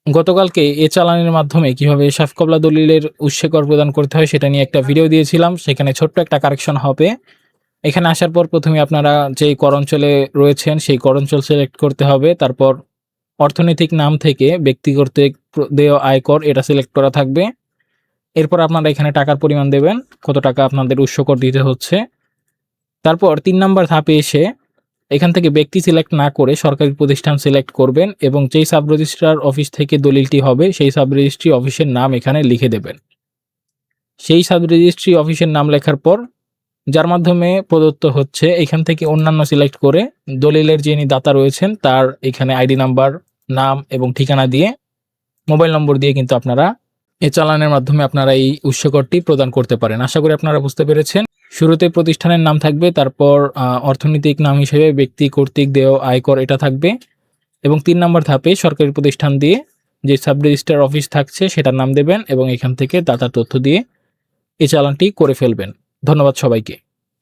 গতকালকে চালানের মাধ্যমে কিভাবে সাফ কবলা দলিলের উৎসে কর প্রদান করতে হয় সেটা নিয়ে একটা ভিডিও দিয়েছিলাম। সেখানে ছোট্ট একটা কারেকশন হবে। এখানে আসার পর ১ম এ আপনারা যেই কর অঞ্চলে রয়েছেন সেই কর অঞ্চল সিলেক্ট করতে হবে। তারপর অর্থনৈতিক নাম থেকে ব্যক্তি কর্তৃক দেয় আয়কর এটা সিলেক্ট করা থাকবে। এরপর আপনারা এখানে টাকার পরিমাণ দেবেন, কত টাকা আপনাদের উৎস কর দিতে হচ্ছে। তারপর ৩ নাম্বার ধাপে এসে এখান থেকে ব্যক্তি সিলেক্ট না করে সরকারি প্রতিষ্ঠান সিলেক্ট করবেন এবং যেই সাব রেজিস্ট্রার অফিস থেকে দলিলটি হবে সেই সাব রেজিস্ট্রি অফিসের নাম এখানে লিখে দেবেন। সেই সাব রেজিস্ট্রি অফিসের নাম লেখার পর যার মাধ্যমে প্রদত্ত হচ্ছে এখান থেকে অন্যান্য সিলেক্ট করে দলিলের যিনি দাতা রয়েছেন তার এখানে আইডি নাম্বার, নাম এবং ঠিকানা দিয়ে মোবাইল নম্বর দিয়ে কিন্তু আপনারা চালানের মাধ্যমে আপনারা এই উৎস করটি প্রদান করতে পারেন। আশা করি আপনারা বুঝতে পেরেছেন। শুরুতে প্রতিষ্ঠানের নাম থাকবে, তারপর অর্থনৈতিক নাম হিসেবে ব্যক্তি কর্তৃক দেয় আয়কর এটা থাকবে এবং ৩ নম্বর ধাপে সরকারি প্রতিষ্ঠান দিয়ে যে সাব রেজিস্ট্রার অফিস থাকছে সেটার নাম দেবেন এবং এখান থেকে দাতার তথ্য দিয়ে এই চালানটি করে ফেলবেন। ধন্যবাদ সবাইকে।